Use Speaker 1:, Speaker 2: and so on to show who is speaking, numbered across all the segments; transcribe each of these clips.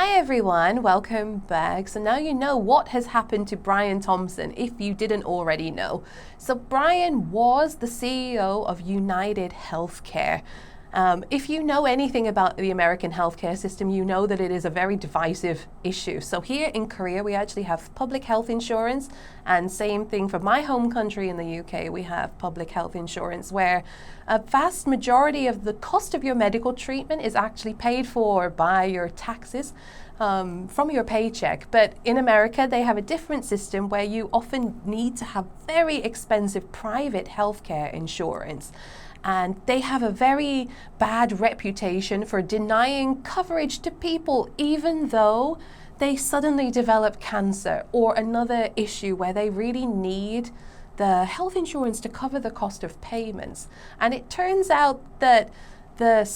Speaker 1: Hi everyone, welcome back. So now you know what has happened to Brian Thompson if you didn't already know. So Brian was the CEO of United Healthcare. If you know anything about the American healthcare system, you know that it is a very divisive issue. So here in Korea, we actually have public health insurance, and same thing for my home country in the UK, we have public health insurance where a vast majority of the cost of your medical treatment is actually paid for by your taxes from your paycheck. But in America, they have a different system where you often need to have very expensive private healthcare insurance. And they have a very bad reputation for denying coverage to people, even though they suddenly develop cancer or another issue where they really need the health insurance to cover the cost of payments. And it turns out that the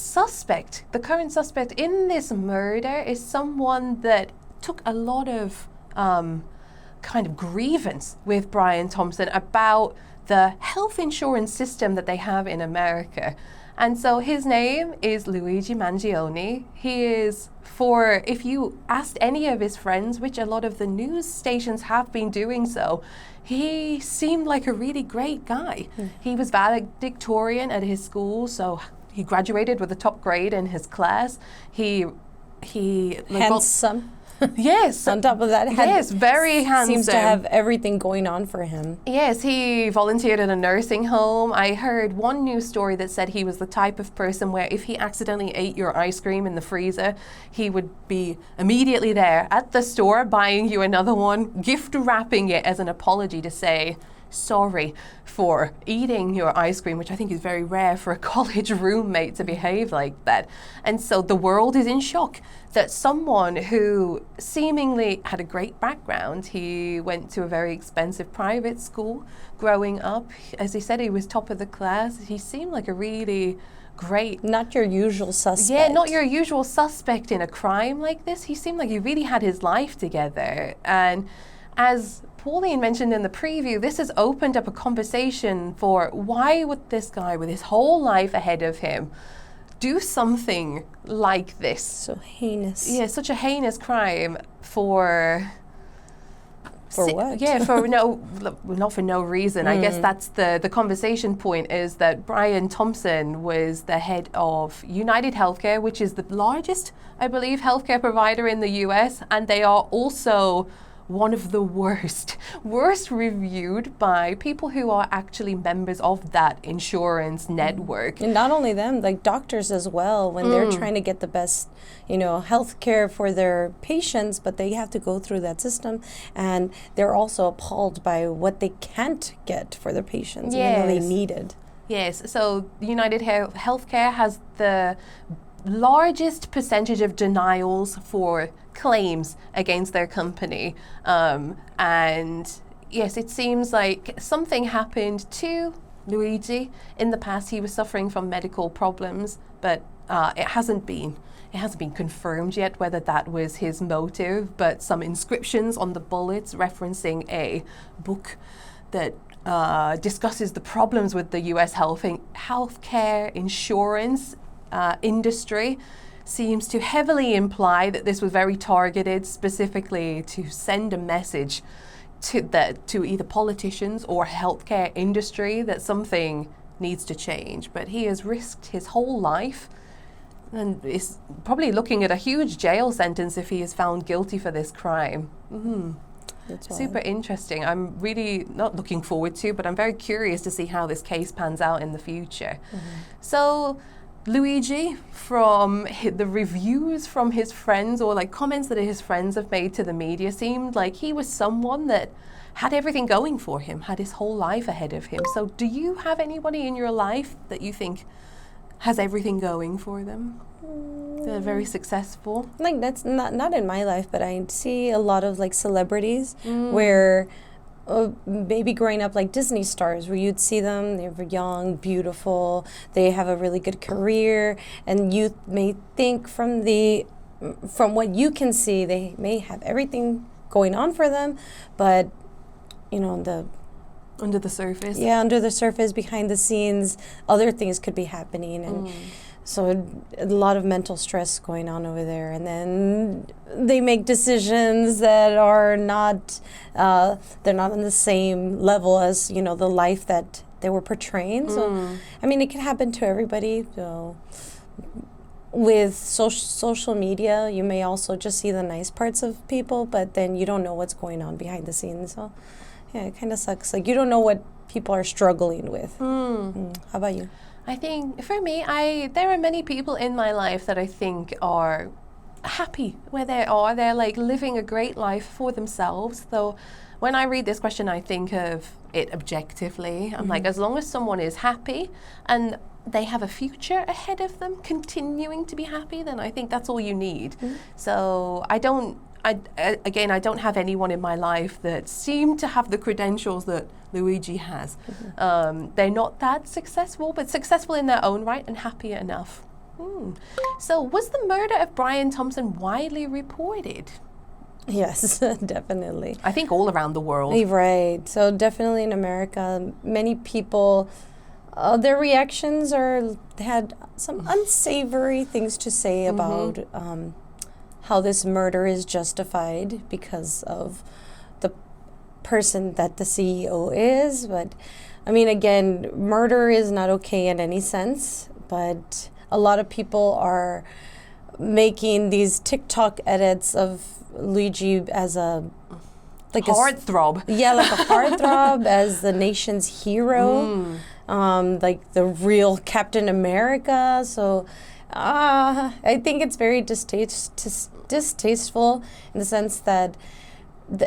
Speaker 1: current suspect in this murder is someone that took a lot of kind of grievance with Brian Thompson about the health insurance system that they have in America. And so his name is Luigi Mangione. He is, if you asked any of his friends, which a lot of the news stations have been doing so, he seemed like a really great guy. He was valedictorian at his school, so he graduated with a top grade in his class. He
Speaker 2: handsome.
Speaker 1: Yes.
Speaker 2: On top of that,
Speaker 1: very handsome.
Speaker 2: Seems to have everything going on for him.
Speaker 1: Yes, he volunteered at a nursing home. I heard one news story that said he was the type of person where if he accidentally ate your ice cream in the freezer, he would be immediately there at the store buying you another one, gift wrapping it as an apology to say sorry for eating your ice cream, which I think is very rare for a college roommate to behave like that. And so the world is in shock that someone who seemingly had a great background, he went to a very expensive private school growing up. As he said, he was top of the class. He seemed like a really great...
Speaker 2: Not your usual suspect.
Speaker 1: Yeah, not your usual suspect in a crime like this. He seemed like he really had his life together. And as Pauline mentioned in the preview, this has opened up a conversation for why would this guy with his whole life ahead of him do something like this?
Speaker 2: So heinous.
Speaker 1: Yeah, such a heinous crime for
Speaker 2: what?
Speaker 1: Yeah, not for no reason. I guess that's the conversation point, is that Brian Thompson was the head of United Healthcare, which is the largest, I believe, healthcare provider in the US, and they are also one of the worst reviewed by people who are actually members of that insurance network.
Speaker 2: And not only them, like doctors as well, when they're trying to get the best, health care for their patients, but they have to go through that system, and they're also appalled by what they can't get for their patients, even though they need it.
Speaker 1: Yes, so United Healthcare has the largest percentage of denials for claims against their company. And yes, it seems like something happened to Luigi in the past. He was suffering from medical problems, but it hasn't been confirmed yet whether that was his motive, but some inscriptions on the bullets referencing a book that discusses the problems with the US healthcare insurance industry seems to heavily imply that this was very targeted specifically to send a message to either politicians or healthcare industry that something needs to change. But he has risked his whole life and is probably looking at a huge jail sentence if he is found guilty for this crime. Super interesting. I'm really not looking forward to, but I'm very curious to see how this case pans out in the future. So Luigi, from the reviews from his friends or like comments that his friends have made to the media, seemed like he was someone that had everything going for him, had his whole life ahead of him. So do you have anybody in your life that you think has everything going for them? They're very successful.
Speaker 2: Like that's not in my life, but I see a lot of like celebrities where maybe growing up like Disney stars, where you'd see them, they're young, beautiful, they have a really good career, and you may think from what you can see, they may have everything going on for them, but
Speaker 1: under the surface.
Speaker 2: Yeah, under the surface, behind the scenes, other things could be happening, and So a lot of mental stress going on over there, and then they make decisions that are not, they're not on the same level as, you know, the life that they were portraying. So, I mean, it can happen to everybody. So with social media, you may also just see the nice parts of people, but then you don't know what's going on behind the scenes. So, yeah, it kind of sucks. Like, you don't know what people are struggling with. How about you?
Speaker 1: I think for me, there are many people in my life that I think are happy where they are. They're like living a great life for themselves. Though when I read this question, I think of it objectively. I'm like, as long as someone is happy and they have a future ahead of them, continuing to be happy, then I think that's all you need. So I don't have anyone in my life that seem to have the credentials that Luigi has. They're not that successful, but successful in their own right and happy enough. So was the murder of Brian Thompson widely reported?
Speaker 2: Yes, definitely.
Speaker 1: I think all around the world.
Speaker 2: Right. So definitely in America, many people, their reactions had some unsavory things to say about how this murder is justified because of the person that the CEO is. But I mean, again, murder is not okay in any sense, but a lot of people are making these TikTok edits of Luigi as a
Speaker 1: heartthrob.
Speaker 2: Yeah, like a heartthrob, as the nation's hero, like the real Captain America. So I think it's very distasteful in the sense that,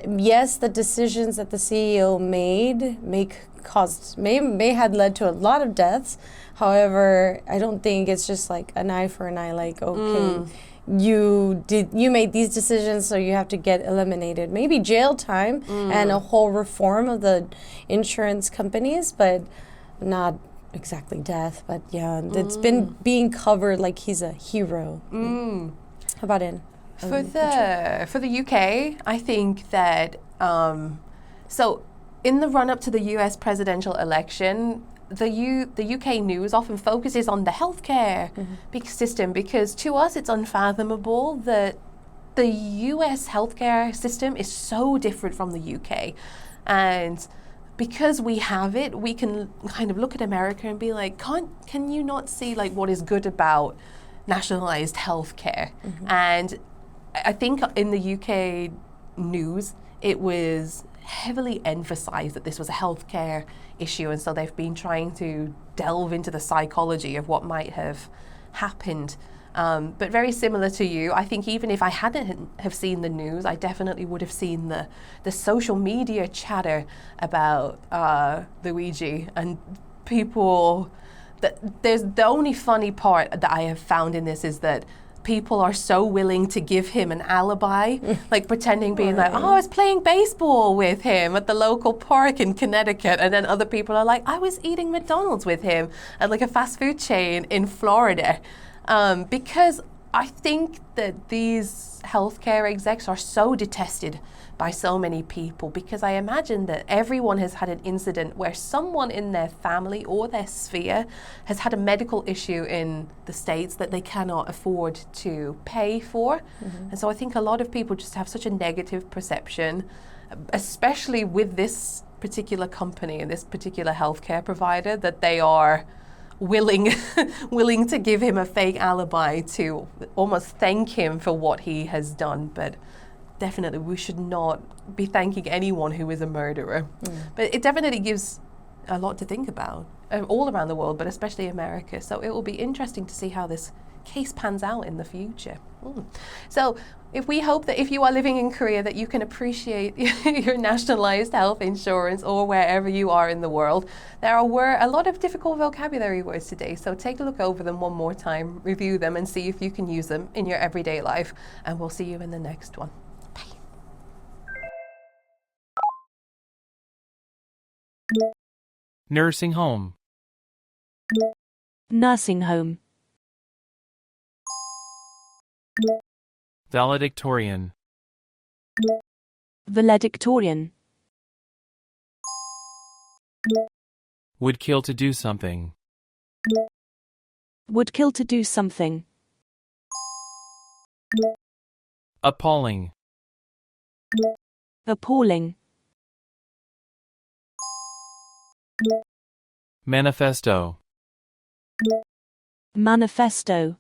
Speaker 2: yes, the decisions that the CEO made may have led to a lot of deaths. However, I don't think it's just like an eye for an eye. Like, okay, you made these decisions, so you have to get eliminated. Maybe jail time and a whole reform of the insurance companies, but not exactly death. But yeah, it's been being covered like he's a hero. How about
Speaker 1: for the UK? I think that so in the run up to the US presidential election, the UK news often focuses on the healthcare system, because to us it's unfathomable that the US healthcare system is so different from the UK. And because we have it, we can kind of look at America and be like, can you not see like what is good about nationalized healthcare? And I think in the UK news, it was heavily emphasized that this was a healthcare issue, and so they've been trying to delve into the psychology of what might have happened. But very similar to you, I think even if I hadn't have seen the news, I definitely would have seen the social media chatter about Luigi, and people. There's the only funny part that I have found in this is that people are so willing to give him an alibi, like pretending being like, oh, I was playing baseball with him at the local park in Connecticut. And then other people are like, I was eating McDonald's with him at like a fast food chain in Florida. Because I think that these healthcare execs are so detested by so many people, because I imagine that everyone has had an incident where someone in their family or their sphere has had a medical issue in the States that they cannot afford to pay for. And so I think a lot of people just have such a negative perception, especially with this particular company and this particular healthcare provider, that they are willing to give him a fake alibi to almost thank him for what he has done. But definitely we should not be thanking anyone who is a murderer. But it definitely gives a lot to think about all around the world, but especially America. So it will be interesting to see how this case pans out in the future. So if we hope that if you are living in Korea, that you can appreciate your nationalized health insurance, or wherever you are in the world. There were a lot of difficult vocabulary words today, so take a look over them one more time, review them, and see if you can use them in your everyday life. And we'll see you in the next one.
Speaker 3: Nursing home.
Speaker 4: Nursing home.
Speaker 3: Valedictorian.
Speaker 4: Valedictorian.
Speaker 3: Would kill to do something.
Speaker 4: Would kill to do something.
Speaker 3: Appalling.
Speaker 4: Appalling.
Speaker 3: Manifesto.
Speaker 4: Manifesto.